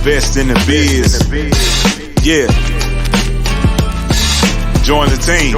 best in the biz. Yeah. Join the team.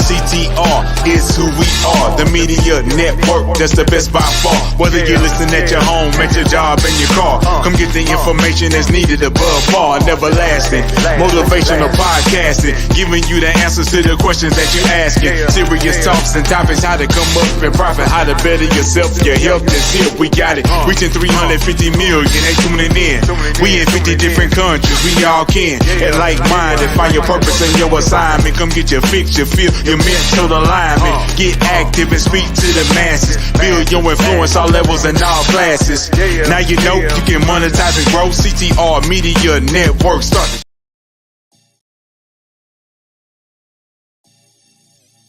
CTR is who we are, the media network, that's the best by far. Whether you listen at your home, at your job, in your car, come get the information that's needed above par. Never lasting, motivational podcasting, giving you the answers to the questions that you asking. Serious talks and topics, how to come up and profit, how to better yourself. Your health is here, we got it. Reaching 350 million, they tuning in. We in 50 different countries, we all can. And like-minded, find your purpose and your assignment. Come get your fix, your feel, your mental alignment. Get active and speak to the masses. Build your influence all levels and all classes. Now you know you can monetize and grow. CTR Media Network. Start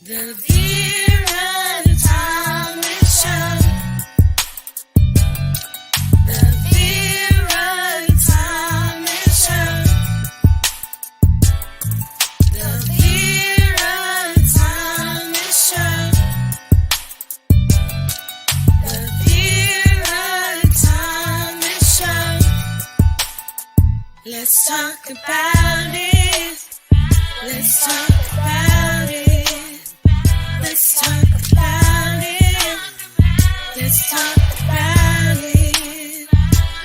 the Vera Thomas Show. The Vera Thomas Show. The Vera Thomas Show. The Vera Thomas Show. Let's talk about it. Let's talk about it. Let's talk about it. Let's talk about it.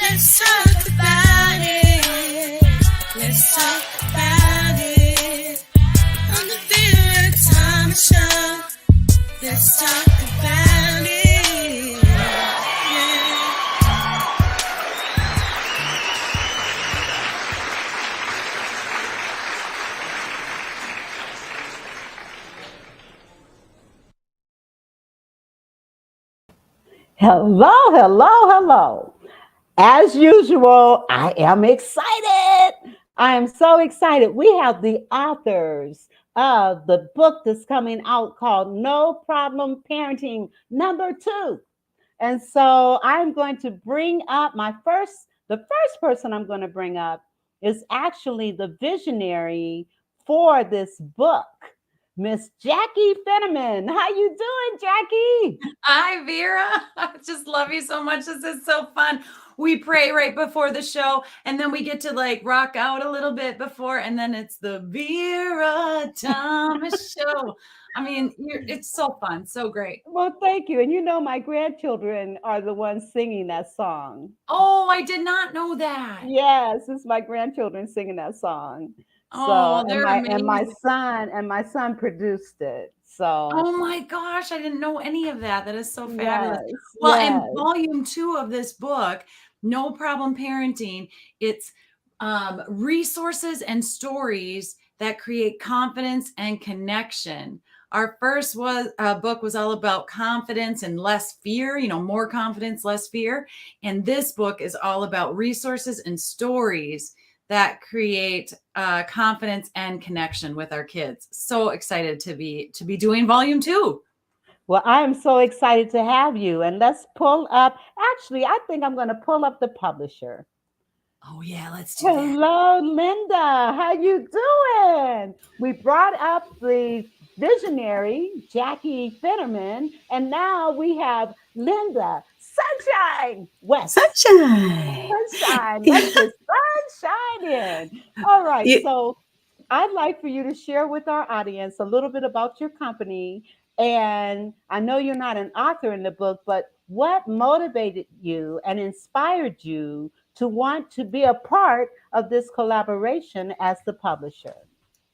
Let's talk about it. Let's talk about it. On the Vera Thomas Show. Let's talk about it. Yeah. Hello, hello, hello. As usual, I am excited. I am so excited. We have the authors of the book that's coming out called No Problem Parenting #2. And so I'm going to bring up the first person I'm going to bring up is actually the visionary for this book, Miss Jaci Finneman. How you doing, Jackie? Hi, Vera. I just love you so much. This is so fun. We pray right before the show, and then we get to like rock out a little bit before, and then it's the Vera Thomas Show. I mean, it's so fun, so great. Well, thank you. And you know, my grandchildren are the ones singing that song. Oh, I did not know that. Yes, it's my grandchildren singing that song. Oh, So, they're and my amazing. son produced it. So, Oh my gosh, I didn't know any of that. That is so fabulous. yes, Well, yes. in volume 2 of this book, No Problem Parenting, it's resources and stories that create confidence and connection. Our first book was all about confidence and less fear, more confidence, less fear. And this book is all about resources and stories that create confidence and connection with our kids. So excited to be doing volume 2. Well, I am so excited to have you. And let's pull up. Actually, I think I'm going to pull up the publisher. Oh yeah, let's do that. Hello, Linda. How you doing? We brought up the visionary Jaci Finneman, and now we have Linda Sunshine West. Sunshine. Sunshine. Let the sun shine in. All right. So I'd like for you to share with our audience a little bit about your company. And I know you're not an author in the book, but what motivated you and inspired you to want to be a part of this collaboration as the publisher?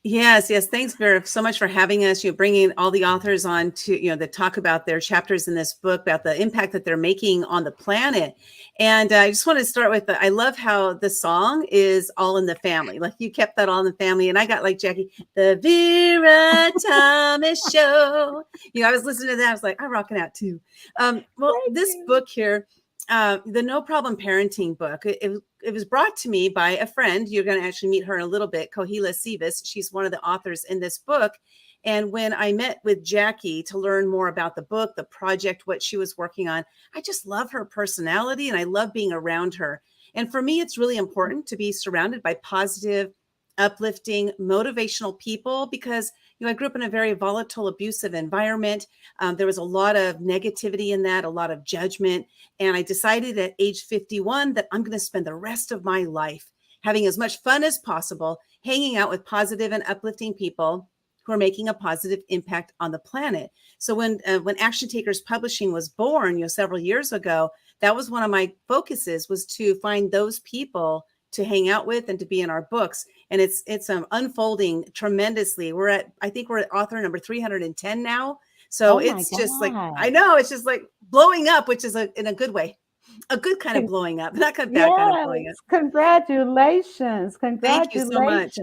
Yes. Thanks, Vera, so much for having us. You're bringing all the authors on to, that talk about their chapters in this book, about the impact that they're making on the planet. And I just want to start with, I love how the song is all in the family. Like you kept that all in the family. And I got like Jackie, the Vera Thomas Show. I was listening to that. I was like, I'm rocking out too. This book here, the No Problem Parenting book, it was brought to me by a friend. You're going to actually meet her in a little bit, Kohila Sivas. She's one of the authors in this book. And when I met with Jackie to learn more about the book, the project, what she was working on, I just love her personality and I love being around her. And for me, it's really important to be surrounded by positive, uplifting, motivational people because, I grew up in a very volatile, abusive environment. There was a lot of negativity in that, a lot of judgment. And I decided at age 51 that I'm going to spend the rest of my life having as much fun as possible, hanging out with positive and uplifting people who are making a positive impact on the planet. So when Action Takers Publishing was born, several years ago, that was one of my focuses, was to find those people to hang out with and to be in our books. And it's unfolding tremendously. I think we're at author number 310 now. So it's just like, I know, it's just like blowing up, which is in a good way, a good kind of blowing up, not a bad kind of blowing up. Congratulations. Thank you so much.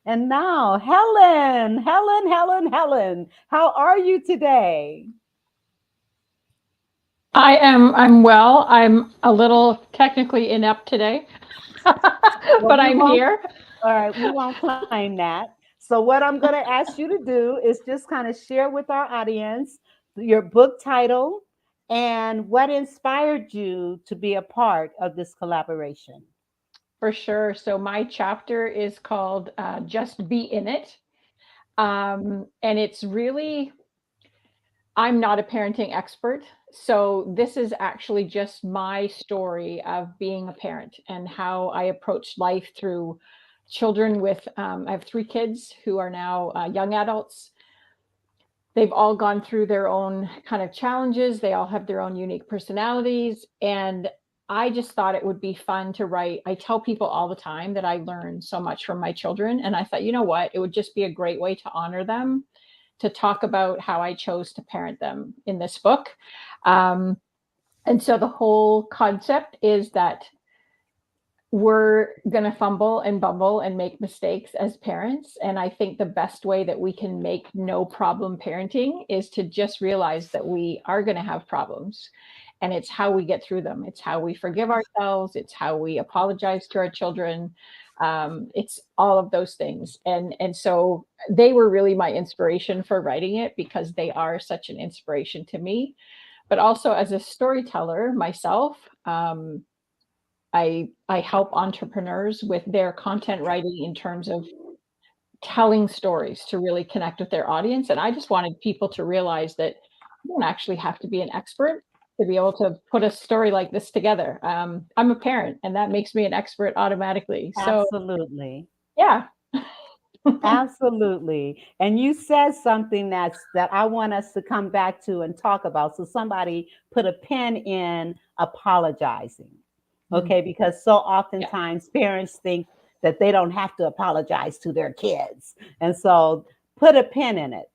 And now, Helen, how are you today? I'm well. I'm a little technically inept today, but I'm here. All right, we won't claim that. So what I'm going to ask you to do is just kind of share with our audience your book title and what inspired you to be a part of this collaboration. For sure. So my chapter is called Just Be In It. And it's really, I'm not a parenting expert. So this is actually just my story of being a parent and how I approach life through children with, I have 3 kids who are now young adults. They've all gone through their own kind of challenges. They all have their own unique personalities. And I just thought it would be fun to write. I tell people all the time that I learn so much from my children. And I thought, you know what, it would just be a great way to honor them, to talk about how I chose to parent them in this book. And so the whole concept is that we're going to fumble and bumble and make mistakes as parents. And I think the best way that we can make no problem parenting is to just realize that we are going to have problems. And it's how we get through them. It's how we forgive ourselves. It's how we apologize to our children. It's all of those things. And so they were really my inspiration for writing it, because they are such an inspiration to me. But also as a storyteller myself, I help entrepreneurs with their content writing in terms of telling stories to really connect with their audience. And I just wanted people to realize that you don't actually have to be an expert to be able to put a story like this together. I'm a parent, and that makes me an expert automatically. So, absolutely. Yeah. Absolutely. And you said something that I want us to come back to and talk about. So somebody put a pin in apologizing. Okay, because so oftentimes parents think that they don't have to apologize to their kids. And so put a pin in it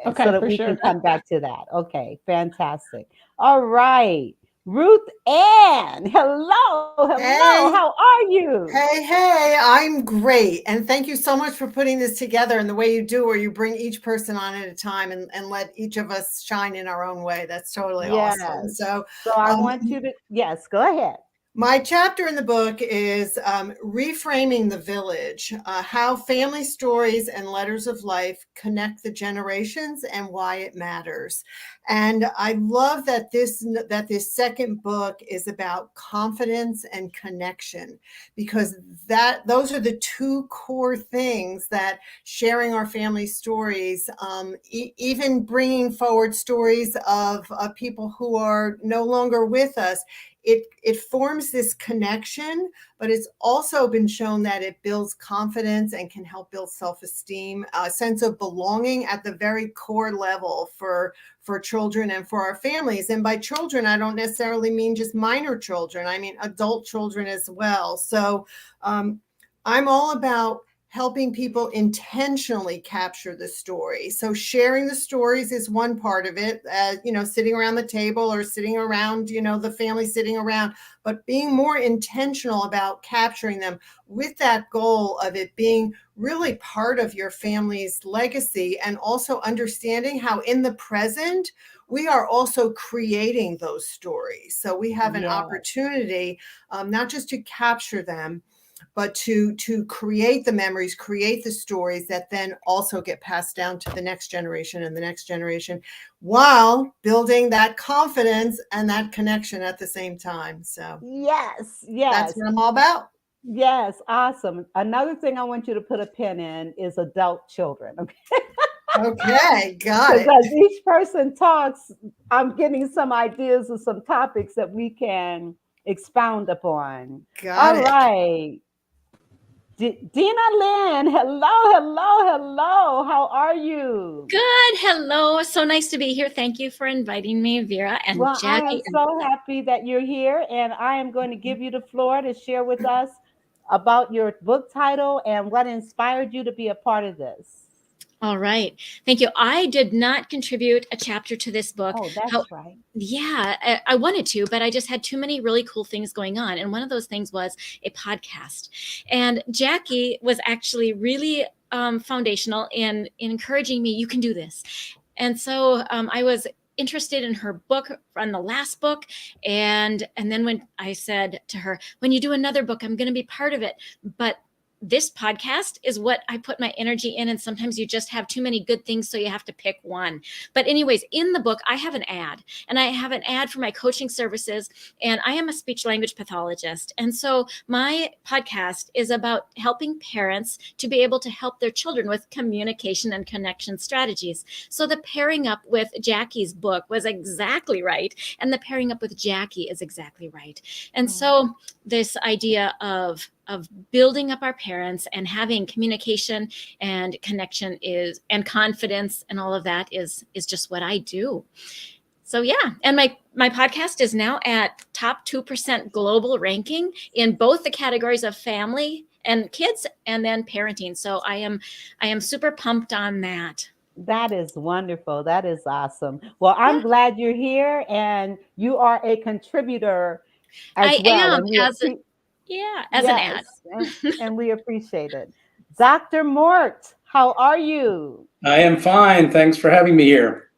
so that we can come back to that. Okay, fantastic. All right. Ruth Ann, hello. Hey. How are you? Hey, I'm great. And thank you so much for putting this together in the way you do, where you bring each person on at a time and let each of us shine in our own way. That's totally awesome. So I want you to, yes, go ahead. My chapter in the book is Reframing the Village, how family stories and letters of life connect the generations and why it matters. And I love that this second book is about confidence and connection, because those are the 2 core things that sharing our family stories, even bringing forward stories of people who are no longer with us, it forms this connection, but it's also been shown that it builds confidence and can help build self-esteem, a sense of belonging at the very core level for children and for our families. And by children, I don't necessarily mean just minor children. I mean adult children as well. So I'm all about helping people intentionally capture the story. So sharing the stories is one part of it, sitting around the table or sitting around, the family sitting around, but being more intentional about capturing them with that goal of it being really part of your family's legacy, and also understanding how in the present, we are also creating those stories. So we have an opportunity, not just to capture them, but to create the memories, create the stories that then also get passed down to the next generation and the next generation, while building that confidence and that connection at the same time. So yes, that's what I'm all about. Yes, awesome. Another thing I want you to put a pin in is adult children. Okay. Okay, got Because it. as each person talks, I'm getting some ideas of some topics that we can expound upon. Got All it. right. Dina Lynn, hello, hello, hello. How are you? Good. Hello. So nice to be here. Thank you for inviting me, Vera and Well, I am Jackie. so happy that you're here, and I am going to give you the floor to share with us about your book title and what inspired you to be a part of this. All right. Thank you. I did not contribute a chapter to this book. Oh, that's right. Yeah, I wanted to, but I just had too many really cool things going on. And one of those things was a podcast. And Jackie was actually really foundational in encouraging me, you can do this. And so I was interested in her book on the last book. And then when I said to her, when you do another book, I'm going to be part of it. But this podcast is what I put my energy in. And sometimes you just have too many good things, so you have to pick one. But anyways, in the book, I have an ad, and I have an ad for my coaching services. And I am a speech language pathologist. And so my podcast is about helping parents to be able to help their children with communication and connection strategies. So the pairing up with Jackie's book was exactly right. And the pairing up with Jackie is exactly right. And so this idea of building up our parents and having communication and connection and confidence and all of that is just what I do. So yeah, and my podcast is now at top 2% global ranking in both the categories of family and kids and then parenting. So I am super pumped on that. That is wonderful. That is awesome. Well, I'm glad you're here, and you are a contributor as I well. am And we as an ad. yes, and we appreciate it. Dr. Mort, how are you? I am fine. Thanks for having me here.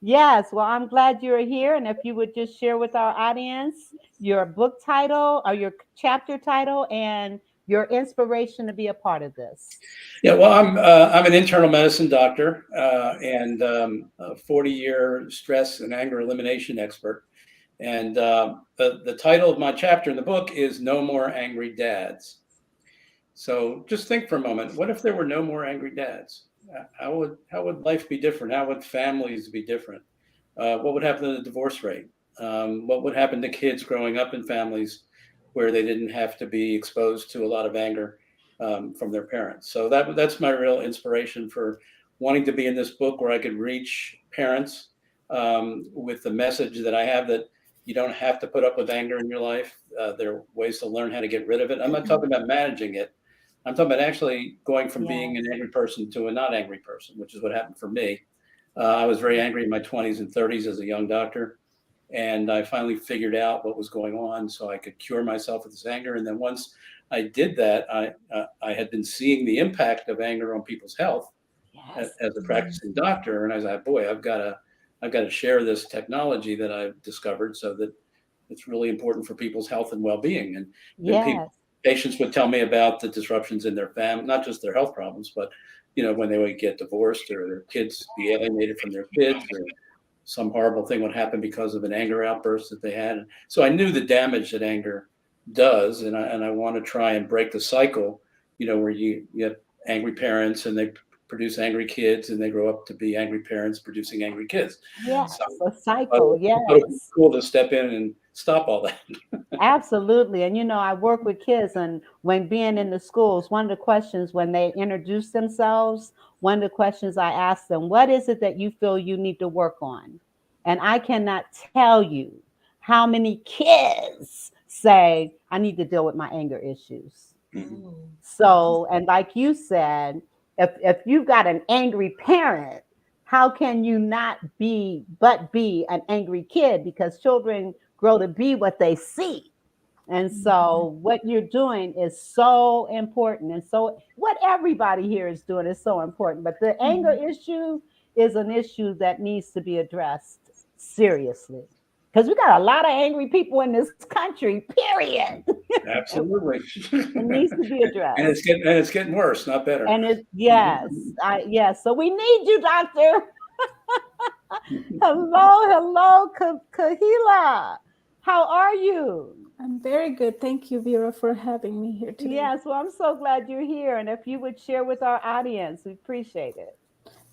Yes, well, I'm glad you're here. And if you would just share with our audience your book title or your chapter title and your inspiration to be a part of this. Yeah, well, I'm an internal medicine doctor and a 40-year stress and anger elimination expert. And the title of my chapter in the book is No More Angry Dads. So just think for a moment, what if there were no more angry dads? How would life be different? How would families be different? What would happen to the divorce rate? What would happen to kids growing up in families where they didn't have to be exposed to a lot of anger from their parents? So that's my real inspiration for wanting to be in this book, where I could reach parents with the message that I have, that you don't have to put up with anger in your life. There are ways to learn how to get rid of it. I'm not talking about managing it. I'm talking about actually going from being an angry person to a not angry person, which is what happened for me. I was very angry in my 20s and 30s as a young doctor. And I finally figured out what was going on so I could cure myself of this anger. And then once I did that, I had been seeing the impact of anger on people's health as a practicing doctor. And I was like, boy, I've got to share this technology that I've discovered, so that it's really important for people's health and well-being. And patients would tell me about the disruptions in their family, not just their health problems, but when they would get divorced, or their kids be alienated from their kids, or some horrible thing would happen because of an anger outburst that they had. So I knew the damage that anger does, and I want to try and break the cycle, where you have angry parents and they produce angry kids, and they grow up to be angry parents producing angry kids. Yes, So, a cycle. Yes. It's cool to step in and stop all that. Absolutely. And I work with kids, and when being in the schools, one of the questions when they introduce themselves, one of the questions I ask them, what is it that you feel you need to work on? And I cannot tell you how many kids say, I need to deal with my anger issues. Mm-hmm. So, and like you said, if you've got an angry parent, how can you not be an angry kid? Because children grow to be what they see. And so what you're doing is so important. And so what everybody here is doing is so important. But the anger issue is an issue that needs to be addressed seriously. Because we got a lot of angry people in this country, period. Absolutely. It needs to be addressed. And it's getting worse, not better. And yes. So we need you, doctor. Hello, Kahila. How are you? I'm very good. Thank you, Vera, for having me here today. Yes, well, I'm so glad you're here. And if you would share with our audience, we appreciate it.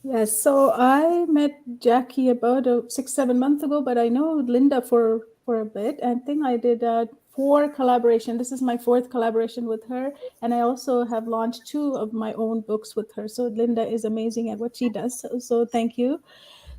Yes, so I met Jackie about 6, 7 months ago, but I know Linda for a bit. I think I did 4 collaboration. This is my 4th collaboration with her, and I also have launched 2 of my own books with her. So Linda is amazing at what she does. So thank you.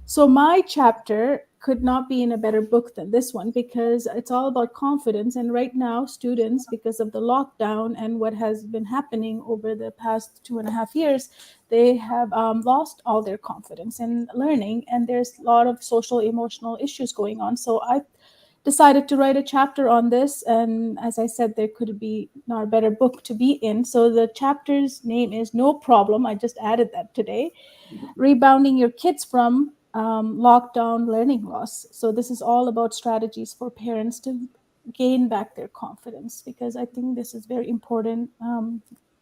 So my chapter could not be in a better book than this one because it's all about confidence. And right now, students, because of the lockdown and what has been happening over the past 2.5 years, they have lost all their confidence in learning. And there's a lot of social, emotional issues going on. So I decided to write a chapter on this. And as I said, there could be not a better book to be in. So the chapter's name is No Problem. I just added that today. Rebounding your kids from lockdown learning loss. So this is all about strategies for parents to gain back their confidence, because I think this is very important,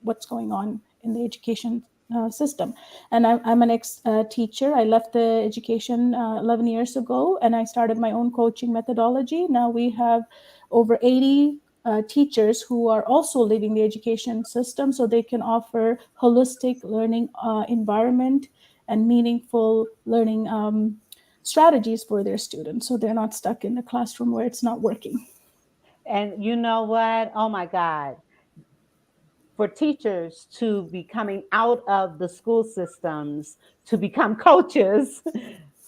what's going on in the education system. And I'm an ex-teacher. I left the education 11 years ago, and I started my own coaching methodology. Now we have over 80 teachers who are also leaving the education system, so they can offer holistic learning environment and meaningful learning strategies for their students, so they're not stuck in the classroom where it's not working. And you know what? Oh my God. For teachers to be coming out of the school systems to become coaches,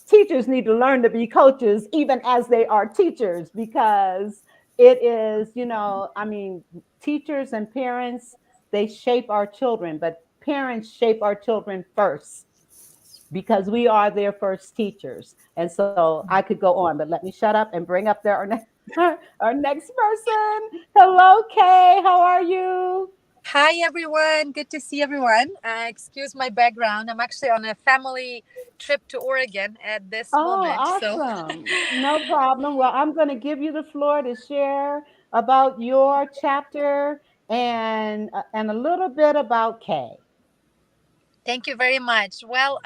teachers need to learn to be coaches even as they are teachers, because it is, I mean, teachers and parents, they shape our children, but parents shape our children first because we are their first teachers. And so I could go on, but let me shut up and bring up our next person. Hello, Kay. How are you? Hi, everyone. Good to see everyone. Excuse my background. I'm actually on a family trip to Oregon at this Oh, moment. So, awesome. No problem. Well, I'm going to give you the floor to share about your chapter and a little bit about Kay. thank you very much. Well,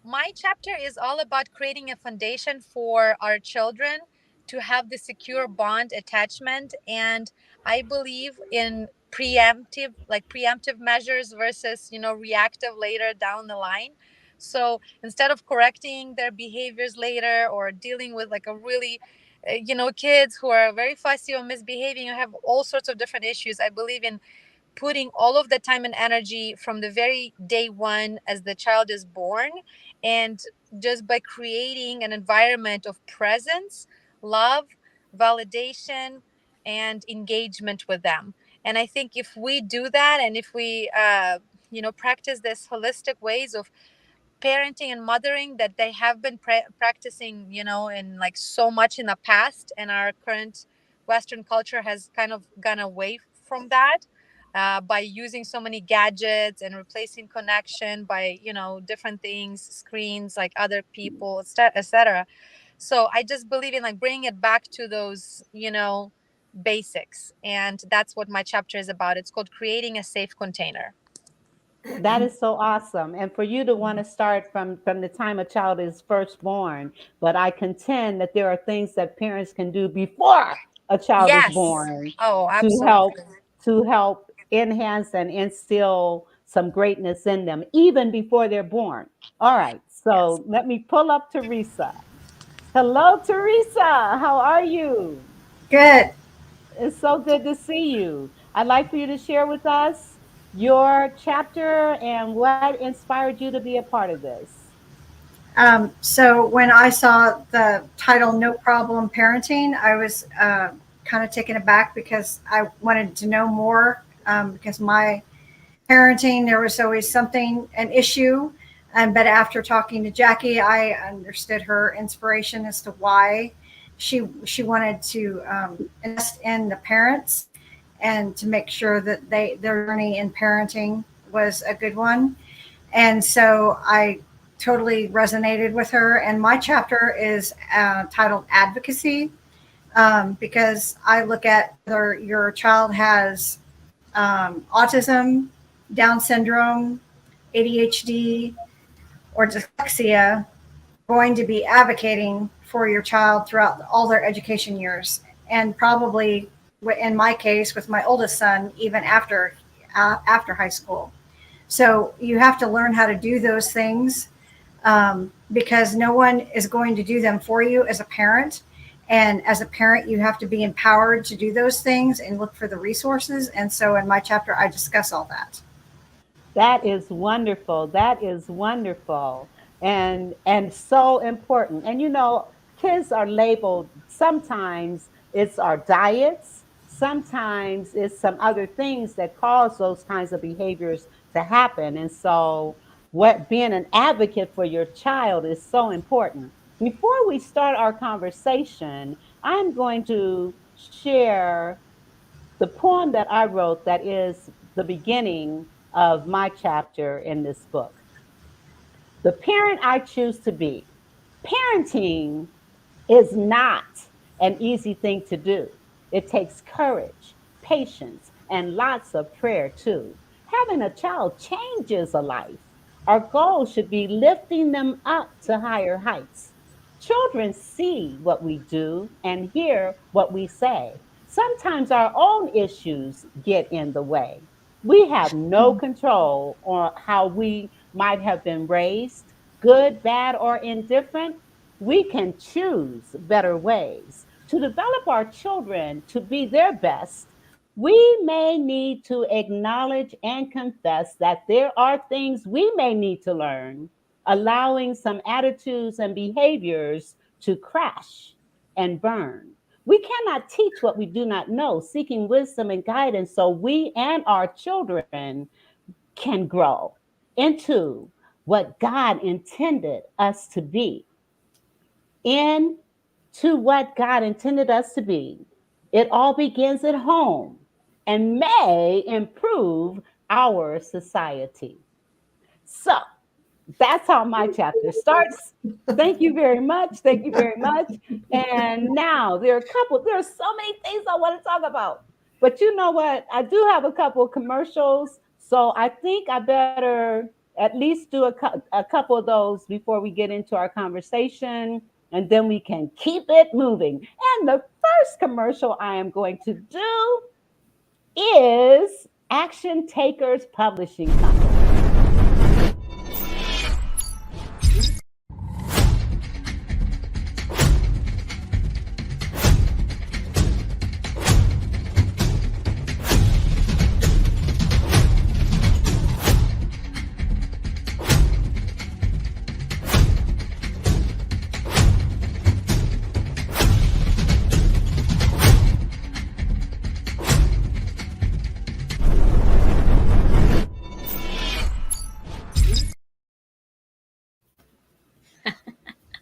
my chapter is all about creating a foundation for our children to have the secure bond attachment. And I believe in preemptive measures versus, reactive later down the line. So instead of correcting their behaviors later or dealing with like a really kids who are very fussy or misbehaving or have all sorts of different issues, I believe in putting all of the time and energy from the very day one as the child is born, and just by creating an environment of presence, love, validation, and engagement with them. And I think if we do that, and if we practice this holistic ways of parenting and mothering that they have been practicing, in like so much in the past, and our current Western culture has kind of gone away from that, by using so many gadgets and replacing connection by, different things, screens, like other people, etc. So I just believe in like bringing it back to those, basics. And that's what my chapter is about. It's called Creating a Safe Container. That is so awesome. And for you to want to start from the time a child is first born, but I contend that there are things that parents can do before a child is Yes. born Oh, to help absolutely. to help enhance and instill some greatness in them even before they're born. All right. Yes. So let me pull up Teresa. Hello, Teresa. How are you? Good. It's so good to see you. I'd like for you to share with us your chapter and what inspired you to be a part of this. So when I saw the title "No Problem Parenting," I was kind of taken aback because I wanted to know more. Because my parenting, there was always something, an issue. But after talking to Jackie, I understood her inspiration as to why she wanted to invest in the parents and to make sure that their journey in parenting was a good one. And so I totally resonated with her. And my chapter is titled Advocacy, because I look at whether your child has autism, Down syndrome, ADHD, or dyslexia, going to be advocating for your child throughout all their education years. And probably in my case with my oldest son, even after high school. So you have to learn how to do those things, because no one is going to do them for you as a parent. And as a parent, you have to be empowered to do those things and look for the resources. And so in my chapter, I discuss all that. That is wonderful. That is wonderful. And so important. And kids are labeled, sometimes it's our diets, sometimes it's some other things that cause those kinds of behaviors to happen. And so what being an advocate for your child is so important. Before we start our conversation, I'm going to share the poem that I wrote that is the beginning of my chapter in this book. The parent I choose to be. Parenting is not an easy thing to do. It takes courage, patience, and lots of prayer too. Having a child changes a life. Our goal should be lifting them up to higher heights. Children see what we do and hear what we say. Sometimes our own issues get in the way. We have no control on how we might have been raised, good, bad, or indifferent. We can choose better ways to develop our children to be their best. We may need to acknowledge and confess that there are things we may need to learn, allowing some attitudes and behaviors to crash and burn. We cannot teach what we do not know, seeking wisdom and guidance so we and our children can grow into what God intended us to be. Into what God intended us to be. It all begins at home and may improve our society. So, that's how my chapter starts. Thank you very much. Thank you very much. And now there are so many things I want to talk about. But you know what? I do have a couple of commercials. So I think I better at least do a couple of those before we get into our conversation. And then we can keep it moving. And the first commercial I am going to do is Action Takers Publishing Company.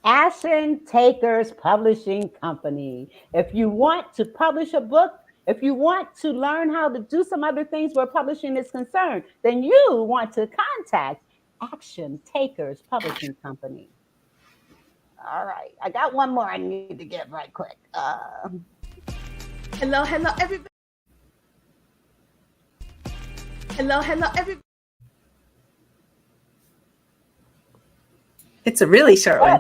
Action Takers Publishing Company. If you want to publish a book, if you want to learn how to do some other things where publishing is concerned, then you want to contact Action Takers Publishing Company. All right, I got one more I need to get right quick. Hello, everybody. Hello, everybody. It's a really short one.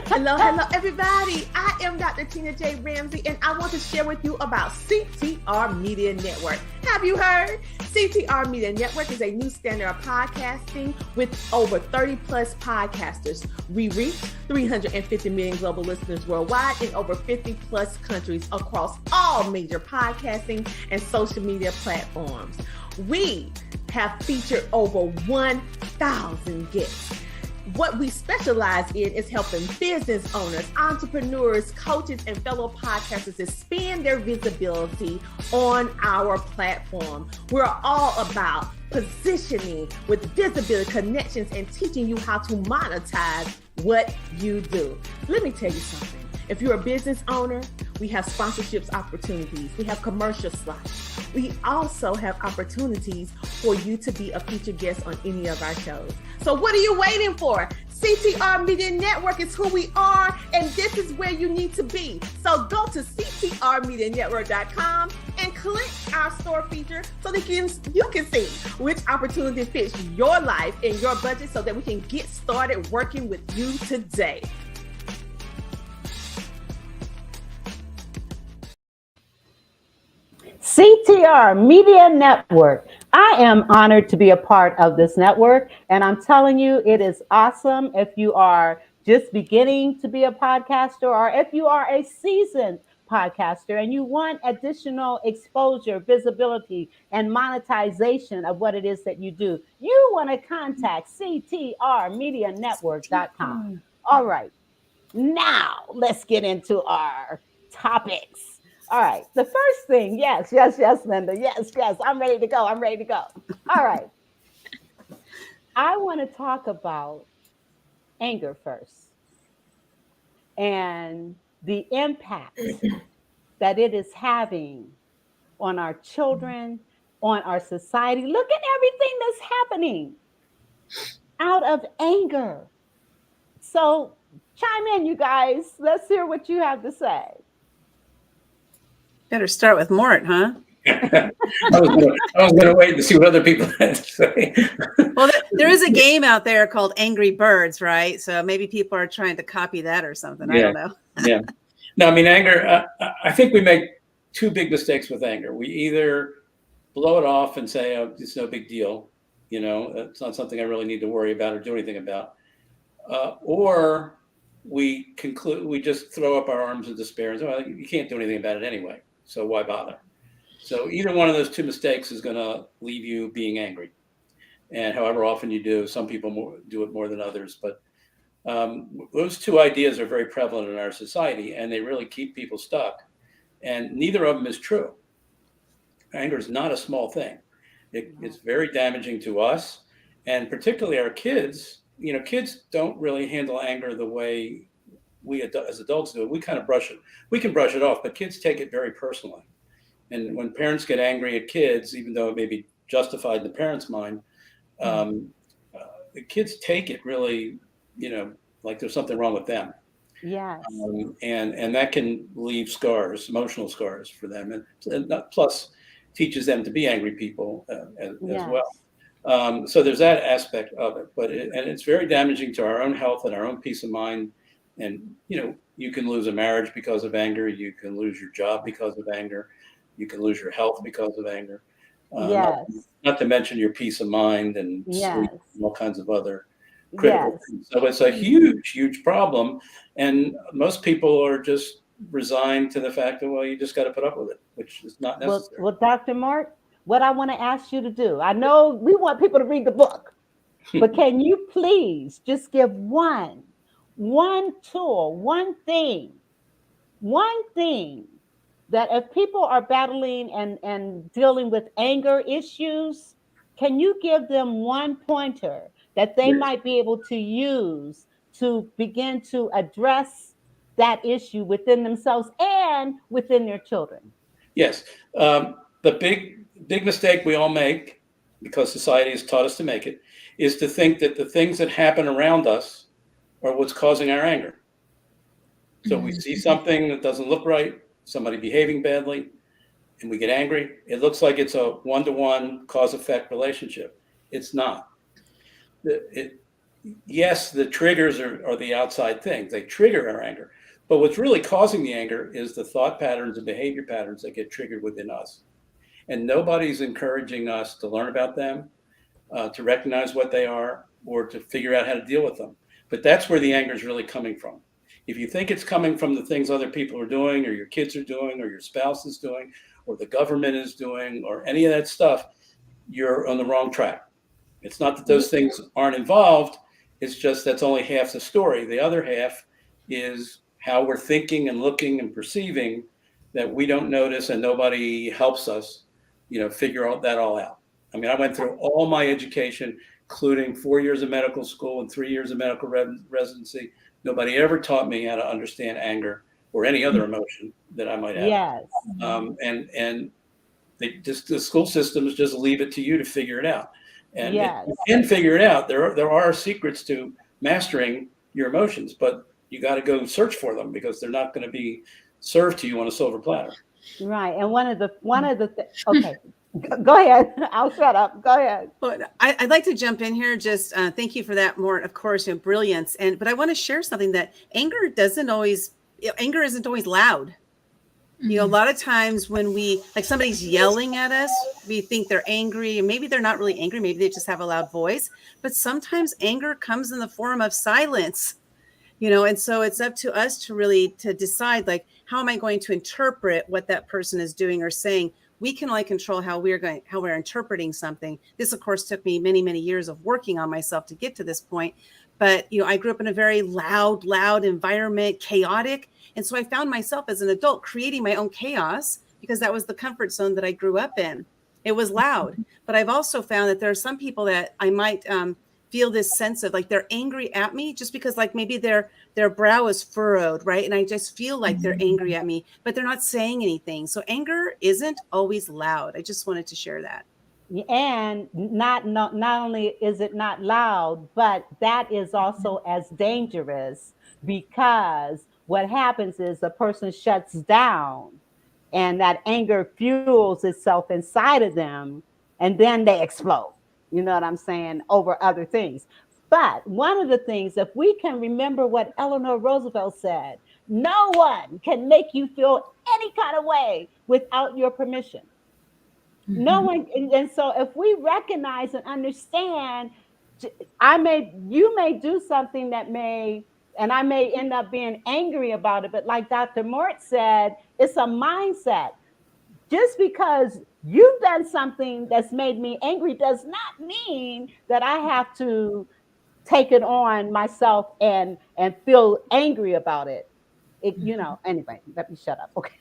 Hello, everybody. I am Dr. Tina J. Ramsey, and I want to share with you about CTR Media Network. Have you heard? CTR Media Network is a new standard of podcasting with over 30 plus podcasters. We reach 350 million global listeners worldwide in over 50 plus countries across all major podcasting and social media platforms. We have featured over 1,000 guests. What we specialize in is helping business owners, entrepreneurs, coaches, and fellow podcasters expand their visibility on our platform. We're all about positioning with visibility, connections, and teaching you how to monetize what you do. Let me tell you something. If you're a business owner, we have sponsorships opportunities. We have commercial slots. We also have opportunities for you to be a featured guest on any of our shows. So what are you waiting for? CTR Media Network is who we are, and this is where you need to be. So go to ctrmedianetwork.com and click our store feature so that you can see which opportunity fits your life and your budget so that we can get started working with you today. CTR Media Network. I am honored to be a part of this network. And I'm telling you, it is awesome if you are just beginning to be a podcaster or if you are a seasoned podcaster and you want additional exposure, visibility, and monetization of what it is that you do. You want to contact ctrmedianetwork.com. All right. Now let's get into our topics. All right. The first thing, yes, Linda. Yes, I'm ready to go. I'm ready to go. All right. I want to talk about anger first and the impact that it is having on our children, on our society. Look at everything that's happening out of anger. So chime in, you guys. Let's hear what you have to say. Better start with Mort, huh? I was going to wait to see what other people had to say. Well, there is a game out there called Angry Birds, right? So maybe people are trying to copy that or something. I don't know. Yeah. No, I mean, anger, I think we make two big mistakes with anger. We either blow it off and say, oh, it's no big deal. You know, it's not something I really need to worry about or do anything about. Or we conclude, we just throw up our arms in despair and say, well, you can't do anything about it anyway. So why bother? So either one of those two mistakes is going to leave you being angry. And however often you do, some people do it more than others. But those two ideas are very prevalent in our society, and they really keep people stuck. And neither of them is true. Anger is not a small thing. It's very damaging to us, and particularly our kids. You know, kids don't really handle anger the way we as adults do. We kind of brush it. We can brush it off, but kids take it very personally. And when parents get angry at kids, even though it may be justified in the parent's mind, the kids take it really, you know, like there's something wrong with them. Yes. And that can leave scars, emotional scars for them. And plus teaches them to be angry people as well. So there's that aspect of it, but it's very damaging to our own health and our own peace of mind. And, you know, you can lose a marriage because of anger. You can lose your job because of anger. You can lose your health because of anger. Not to mention your peace of mind and sleep and all kinds of other critical things. So it's a huge, huge problem. And most people are just resigned to the fact that, well, you just got to put up with it, which is not necessary. Well, Dr. Mark, what I want to ask you to do, I know we want people to read the book, but can you please just give one tool, one thing that if people are battling and dealing with anger issues, can you give them one pointer that they might be able to use to begin to address that issue within themselves and within their children? Yes. The big mistake we all make, because society has taught us to make it, is to think that the things that happen around us are what's causing our anger. So we see something that doesn't look right, somebody behaving badly, and we get angry. It looks like it's a one-to-one cause-effect relationship. It's not. Yes, the triggers are the outside things. They trigger our anger. But what's really causing the anger is the thought patterns and behavior patterns that get triggered within us. And nobody's encouraging us to learn about them, to recognize what they are, or to figure out how to deal with them. But that's where the anger is really coming from. If you think it's coming from the things other people are doing, or your kids are doing, or your spouse is doing, or the government is doing, or any of that stuff, you're on the wrong track. It's not that those things aren't involved. It's just that's only half the story. The other half is how we're thinking and looking and perceiving that we don't notice, and nobody helps us, you know, figure that all out. I mean, I went through all my education, including 4 years of medical school and 3 years of medical residency. Nobody ever taught me how to understand anger or any other emotion that I might have. Yes. And the school systems just leave it to you to figure it out. And if you can figure it out, there are secrets to mastering your emotions, but you got to go search for them because they're not going to be served to you on a silver platter. Right. And okay. Go ahead. I'll shut up. Go ahead. Well, I'd like to jump in here. Just thank you for that, Mort. Of course, brilliance. But I want to share something that anger isn't always loud. You know, a lot of times when we, like somebody's yelling at us, we think they're angry, and maybe they're not really angry. Maybe they just have a loud voice. But sometimes anger comes in the form of silence, you know, and so it's up to us to really to decide, like, how am I going to interpret what that person is doing or saying? We can only control how we're interpreting something. This, of course, took me many, many years of working on myself to get to this point. But, you know, I grew up in a very loud environment, chaotic. And so I found myself as an adult creating my own chaos because that was the comfort zone that I grew up in. It was loud. But I've also found that there are some people that I might feel this sense of like they're angry at me just because like maybe their brow is furrowed, right? And I just feel like they're angry at me, but they're not saying anything. So anger isn't always loud. I just wanted to share that. And not only is it not loud, but that is also as dangerous, because what happens is the person shuts down and that anger fuels itself inside of them, and then they explode. You know what I'm saying? Over other things. But one of the things, if we can remember what Eleanor Roosevelt said, no one can make you feel any kind of way without your permission. No one, and so if we recognize and understand, you may do something that may, and I may end up being angry about it, but like Dr. Mort said, it's a mindset. Just because you've done something that's made me angry does not mean that I have to take it on myself and feel angry about it. You know, anyway, let me shut up. Okay.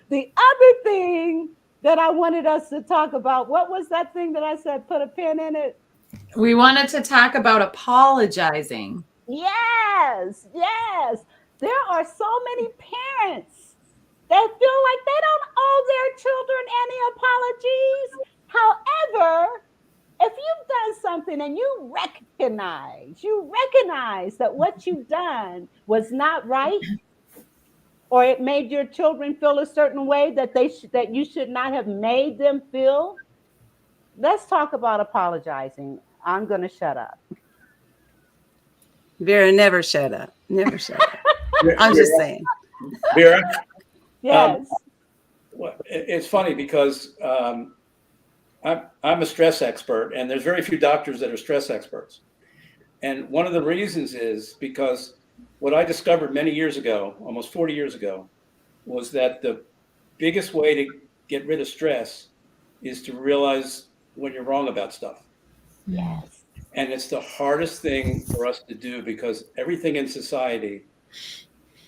The other thing that I wanted us to talk about, what was that thing that I said, put a pin in it? We wanted to talk about apologizing. Yes, yes. There are so many parents that feel like they don't owe their children any apologies. However, if you've done something and you recognize that what you've done was not right, or it made your children feel a certain way that that you should not have made them feel, let's talk about apologizing. I'm going to shut up. Vera, never shut up. Never shut up. I'm just saying. Vera? Yes. It's funny because I'm a stress expert, and there's very few doctors that are stress experts. And one of the reasons is because what I discovered many years ago, almost 40 years ago, was that the biggest way to get rid of stress is to realize when you're wrong about stuff. Yes. And it's the hardest thing for us to do because everything in society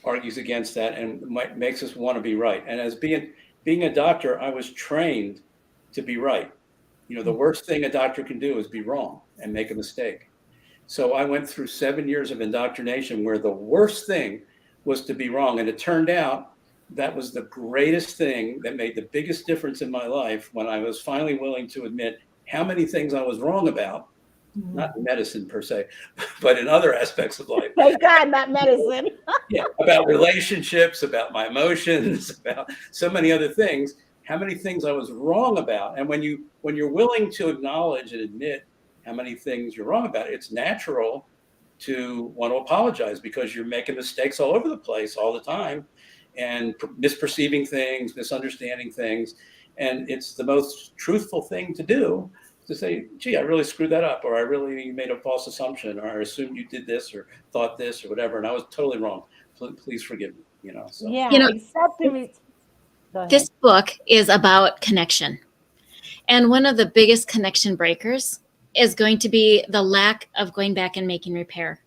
argues against that and makes us want to be right. And as being a doctor, I was trained to be right. You know, the worst thing a doctor can do is be wrong and make a mistake. So I went through 7 years of indoctrination where the worst thing was to be wrong. And it turned out that was the greatest thing that made the biggest difference in my life when I was finally willing to admit how many things I was wrong about, not in medicine per se, but in other aspects of life. Thank God, not medicine. Yeah, about relationships, about my emotions, about so many other things, how many things I was wrong about. And when you're willing to acknowledge and admit how many things you're wrong about, it's natural to want to apologize because you're making mistakes all over the place all the time and misperceiving things, misunderstanding things. And it's the most truthful thing to do, to say, gee, I really screwed that up, or I really made a false assumption, or I assumed you did this or thought this or whatever, and I was totally wrong. Please forgive me, you know. So. Yeah, You know, accepting. this book is about connection. And one of the biggest connection breakers is going to be the lack of going back and making repair.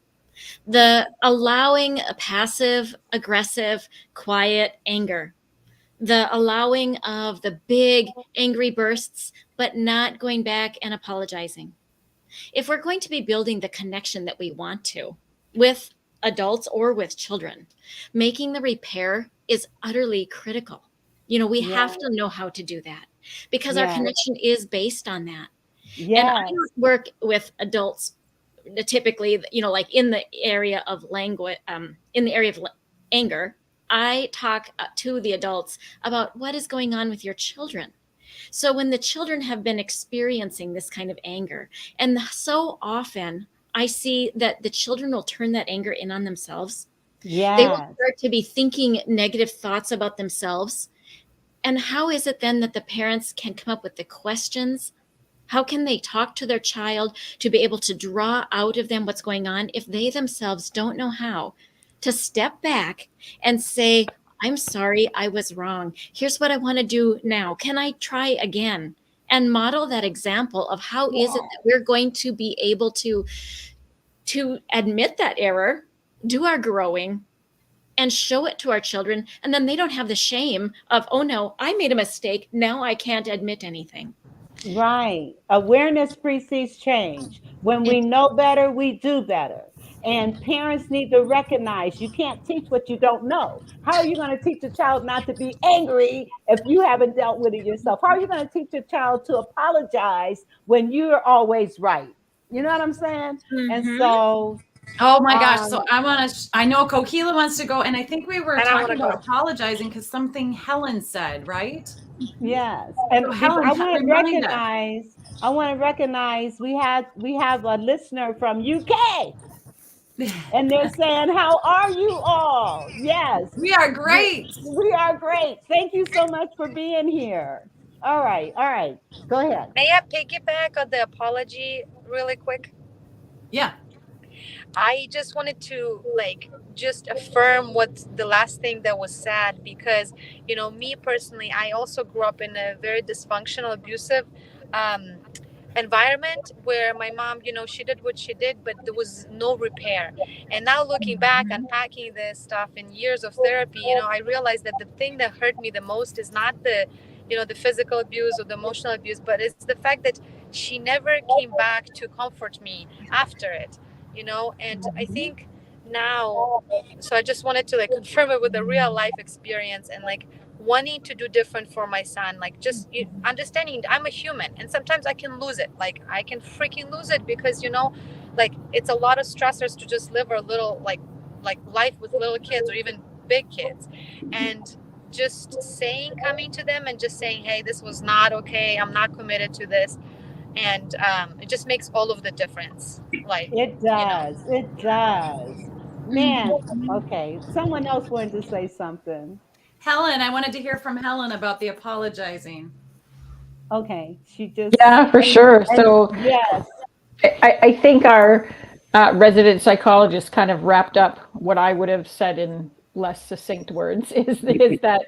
The allowing a passive, aggressive, quiet anger. The allowing of the big angry bursts, but not going back and apologizing. If we're going to be building the connection that we want to with adults or with children, making the repair is utterly critical. You know, we have to know how to do that because our connection is based on that. And I don't work with adults typically, you know, like in the area of language, in the area of anger. I talk to the adults about what is going on with your children. So when the children have been experiencing this kind of anger, and so often I see that the children will turn that anger in on themselves. They will Yes. start to be thinking negative thoughts about themselves. And how is it then that the parents can come up with the questions? How can they talk to their child to be able to draw out of them what's going on if they themselves don't know how to step back and say, I'm sorry, I was wrong. Here's what I want to do now. Can I try again? And model that example of how is it that we're going to be able to admit that error, do our growing, and show it to our children. And then they don't have the shame of, oh no, I made a mistake. Now I can't admit anything. Right. Awareness precedes change. When we know better, we do better. And parents need to recognize you can't teach what you don't know. How are you going to teach a child not to be angry if you haven't dealt with it yourself? How are you going to teach a child to apologize when you're always right? You know what I'm saying? And so, Oh my gosh. So um, I know Kokila wants to go. And I think we were And I want talking to about go. apologizing because something Helen said, right? yes. So And Helen, I want to remind us. recognize we have a listener from UK. And they're saying, how are you all? Yes, We are great. we are great. Thank you so much for being here. All right, all right. Go ahead. May I piggyback on the apology really quick? Yeah. I just wanted to just affirm what the last thing that was said, because me personally, I also grew up in a very dysfunctional, abusive um, environment where my mom, she did what she did, but there was no repair. And now looking back, unpacking this stuff in years of therapy, I realized that the thing that hurt me the most is not the physical abuse or the emotional abuse, but it's the fact that she never came back to comfort me after it. And I think now, so I just wanted to confirm it with a real life experience, and wanting to do different for my son, just understanding I'm a human and sometimes I can lose it. I can freaking lose it because it's a lot of stressors to just live a little life with little kids or even big kids. And just coming to them and just saying, hey, this was not okay, I'm not committed to this. And it just makes all of the difference. It does. It does. Man, okay. Someone else wanted to say something. Helen, I wanted to hear from Helen about the apologizing. Okay. She just, Yeah, for sure. So yes. I think our resident psychologist kind of wrapped up what I would have said in less succinct words is that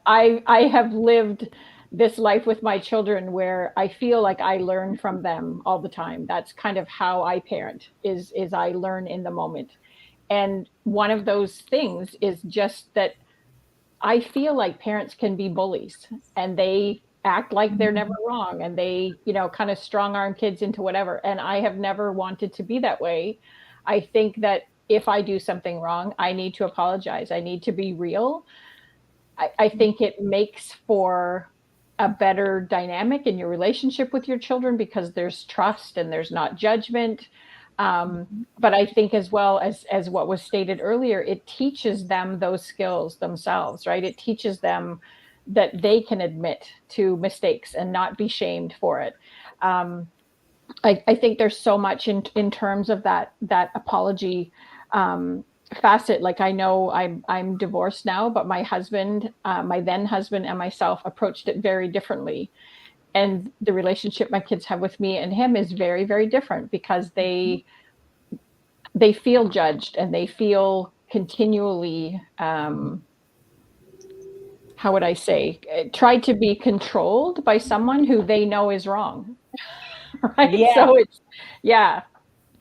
I have lived this life with my children where I feel like I learn from them all the time. That's kind of how I parent is I learn in the moment. And one of those things is just that I feel like parents can be bullies and they act like they're never wrong and they, kind of strong arm kids into whatever. And I have never wanted to be that way. I think that if I do something wrong, I need to apologize. I need to be real. I think it makes for a better dynamic in your relationship with your children because there's trust and there's not judgment. But I think as well as what was stated earlier, it teaches them those skills themselves, right? It teaches them that they can admit to mistakes and not be shamed for it. I think there's so much in terms of that apology facet. Like I know I'm divorced now, but my husband, my then husband, and myself approached it very differently. And the relationship my kids have with me and him is very, very different because they feel judged and they feel continually how would I say, try to be controlled by someone who they know is wrong. Right. Yes. So it's, yeah.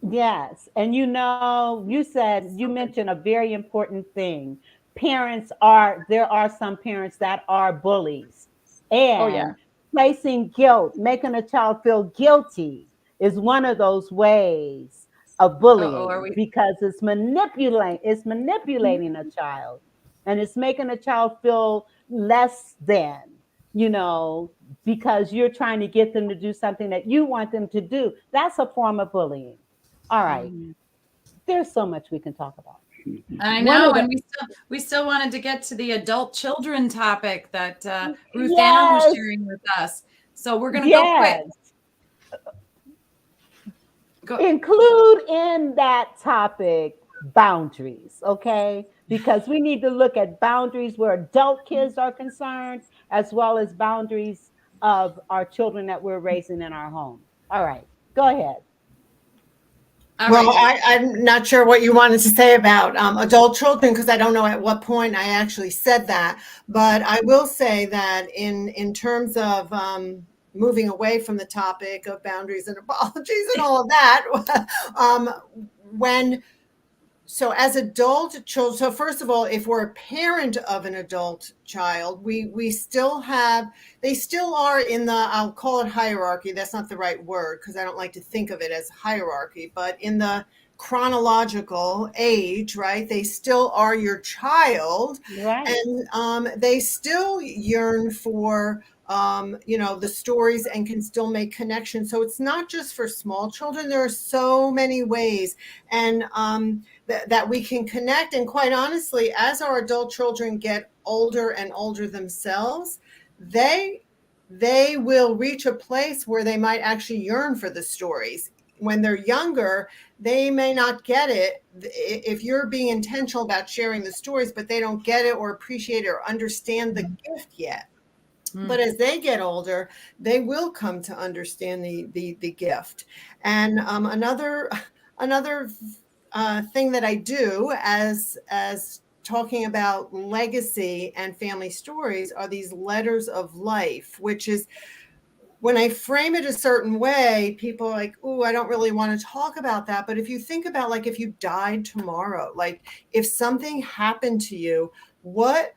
Yes. And you mentioned a very important thing. There are some parents that are bullies. Oh, yeah. And placing guilt, making a child feel guilty is one of those ways of bullying because it's manipulating a child and it's making a child feel less than, because you're trying to get them to do something that you want them to do. That's a form of bullying. All right. There's so much we can talk about. I know, and we still wanted to get to the adult children topic that Ruth Ann was sharing with us. So we're going to go quick. Include in that topic boundaries, okay? because we need to look at boundaries where adult kids are concerned, as well as boundaries of our children that we're raising in our home. All right, go ahead. Well, I'm not sure what you wanted to say about adult children, because I don't know at what point I actually said that. But I will say that in terms of moving away from the topic of boundaries and apologies and all of that, so as adult children, so first of all, if we're a parent of an adult child, we still have, they still are in the, I'll call it hierarchy. That's not the right word because I don't like to think of it as hierarchy, but in the chronological age, right? They still are your child, Right. and they still yearn for the stories and can still make connections. So it's not just for small children. There are so many ways, and that we can connect. And quite honestly, as our adult children get older and older themselves, they will reach a place where they might actually yearn for the stories. When they're younger, they may not get it if you're being intentional about sharing the stories, but they don't get it or appreciate it or understand the gift yet. But as they get older, they will come to understand the gift. And another thing that I do as talking about legacy and family stories are these letters of life, which is when I frame it a certain way, people are like, oh, I don't really want to talk about that. But if you think about, like, if you died tomorrow, like if something happened to you, what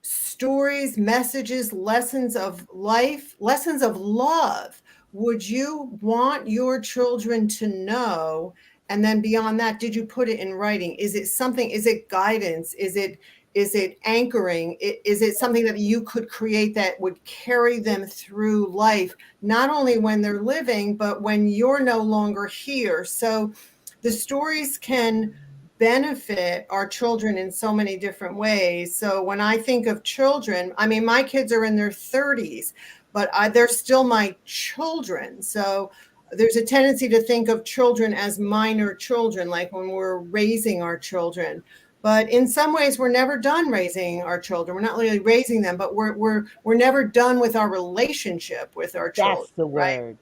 stories, messages, lessons of life, lessons of love would you want your children to know? And then beyond that, did you put it in writing? Is it something, is it guidance? Is it anchoring? Is it something that you could create that would carry them through life, not only when they're living, but when you're no longer here? So the stories can benefit our children in so many different ways. So when I think of children, I mean, my kids are in their 30s, but they're still my children. So there's a tendency to think of children as minor children, like when we're raising our children. But in some ways, we're never done raising our children. We're not really raising them, but we're never done with our relationship with our children. That's the right? word.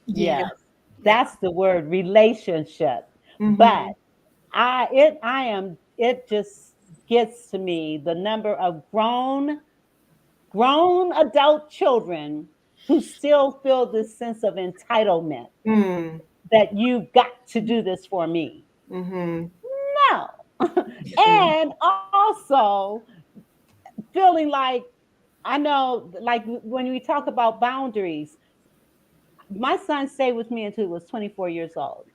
Yeah. Yes, that's the word, relationship. But it just gets to me the number of grown adult children who still feel this sense of entitlement that you've got to do this for me. No. And also feeling like, I know, like when we talk about boundaries, my son stayed with me until he was 24 years old.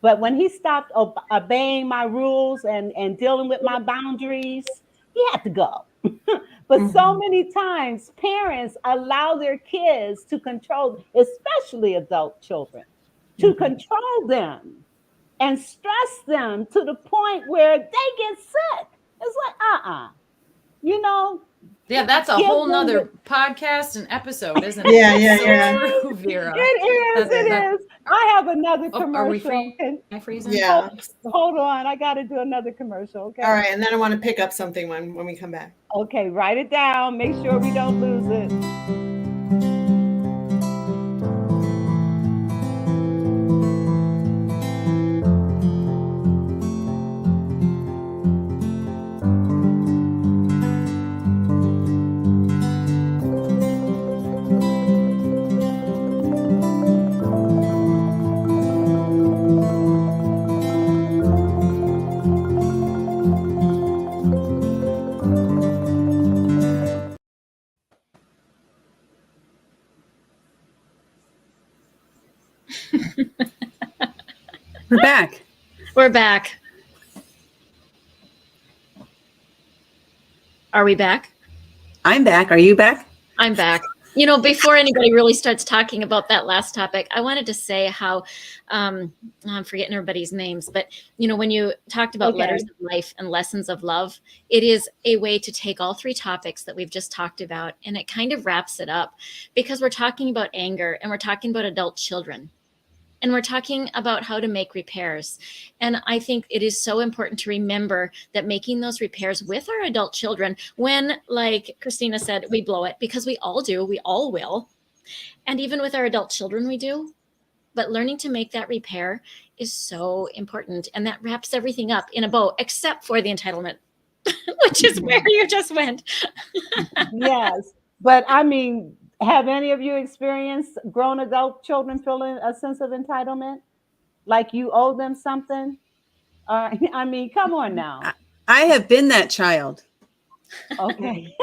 But when he stopped obeying my rules and dealing with my boundaries, he had to go. But so many times, parents allow their kids to control, especially adult children, to control them and stress them to the point where they get sick. It's like, you know. Yeah, that's a give whole them nother the- podcast and episode, isn't it? Yeah, It's yeah. so true, Vera. It is. I have another Are we commercial. freezing? Yeah. Hold on. I got to do another commercial. Okay. All right. And then I want to pick up something when we come back. Okay. Write it down. Make sure we don't lose it. We're back. We're back. Are we back? I'm back. Are you back? I'm back. You know, before anybody really starts talking about that last topic, I wanted to say how I'm forgetting everybody's names, but you know, when you talked about letters of life and lessons of love, it is a way to take all three topics that we've just talked about, and it kind of wraps it up, because we're talking about anger and we're talking about adult children. And we're talking about how to make repairs. And I think it is so important to remember that making those repairs with our adult children, when, like Christina said, we blow it, because we all do, we all will. And even with our adult children, we do. But learning to make that repair is so important. And that wraps everything up in a bow, except for the entitlement, which is where you just went. Yes. But I mean, have any of you experienced grown adult children feeling a sense of entitlement? Like you owe them something? I mean, come on now. I have been that child. Okay.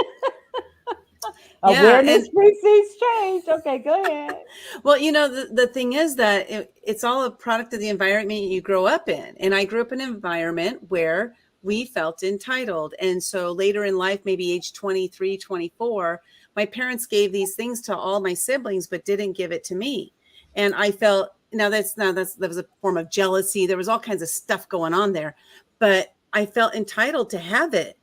Yeah, Awareness precedes change. Okay, go ahead. Well, the thing is that it's all a product of the environment you grow up in. And I grew up in an environment where we felt entitled. And so later in life, maybe age 23, 24, my parents gave these things to all my siblings, but didn't give it to me. And I felt, that was a form of jealousy. There was all kinds of stuff going on there, but I felt entitled to have it.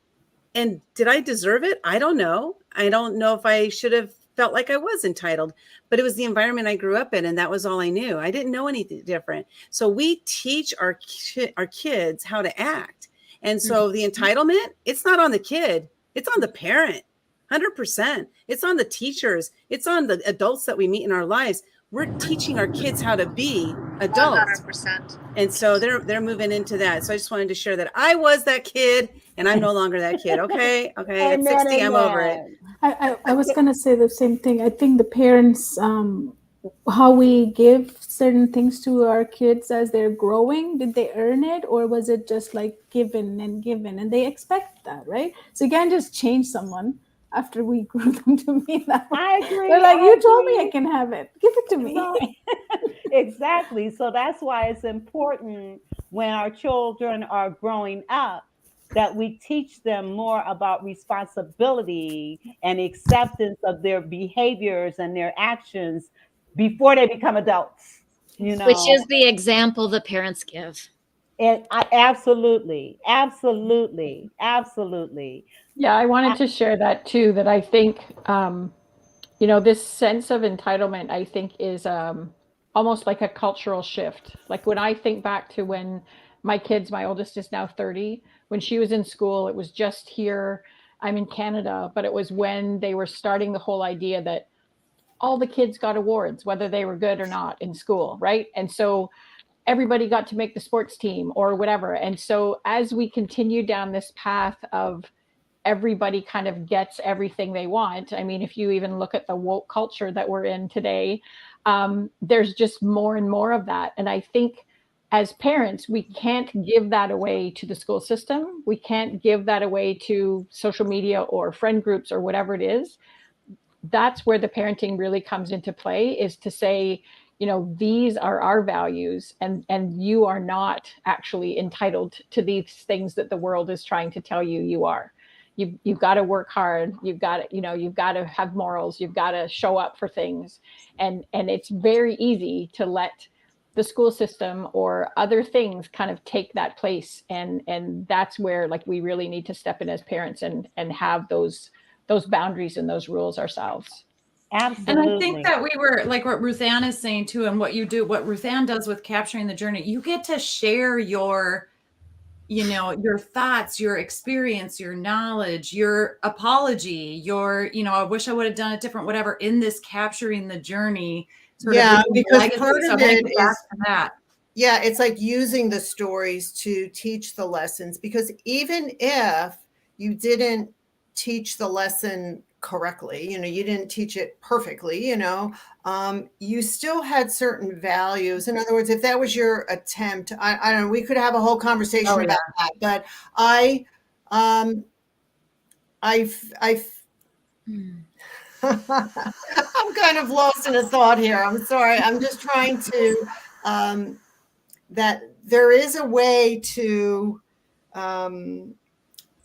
And did I deserve it? I don't know. I don't know if I should have felt like I was entitled, but it was the environment I grew up in, and that was all I knew. I didn't know anything different. So we teach our kids how to act. And so the entitlement, it's not on the kid. It's on the parent, 100%. It's on the teachers. It's on the adults that we meet in our lives. We're teaching our kids how to be adults. 100%. And so they're moving into that. So I just wanted to share that I was that kid and I'm no longer that kid. Okay. At 60, I'm over it. I was going to say the same thing. I think the parents, how we give certain things to our kids as they're growing, did they earn it, or was it just like given and they expect that, right? So you can't just change someone after we grew them to be that way. I agree. They're like, you told me I can have it. Give it to me. Right. Exactly. So that's why it's important when our children are growing up that we teach them more about responsibility and acceptance of their behaviors and their actions before they become adults, Which is the example the parents give. And absolutely. Yeah, I wanted to share that too, that I think, this sense of entitlement, I think, is almost like a cultural shift. Like when I think back to when my oldest is now 30, when she was in school, it was just here. I'm in Canada, but it was when they were starting the whole idea that all the kids got awards, whether they were good or not in school, right? And so everybody got to make the sports team or whatever. And so as we continue down this path of everybody kind of gets everything they want, I mean, if you even look at the woke culture that we're in today, there's just more and more of that. And I think as parents, we can't give that away to the school system. We can't give that away to social media or friend groups or whatever it is. That's where the parenting really comes into play, is to say, these are our values, and you are not actually entitled to these things that the world is trying to tell you are. You've got to work hard. You've got to have morals. You've got to show up for things. And it's very easy to let the school system or other things kind of take that place. And that's where, like, we really need to step in as parents and have those boundaries and those rules ourselves. Absolutely. And I think that we were, like what Ruth Ann is saying too, and what Ruth Ann does with capturing the journey, you get to share your thoughts, your experience, your knowledge, your apology, I wish I would have done it different, whatever, in this capturing the journey. Because part of it is that. Yeah, it's like using the stories to teach the lessons, because even if you didn't teach the lesson correctly, you didn't teach it perfectly, you still had certain values. In other words, if that was your attempt, I don't know, we could have a whole conversation about that, but I'm kind of lost in a thought here. I'm sorry. I'm just trying to, that there is a way to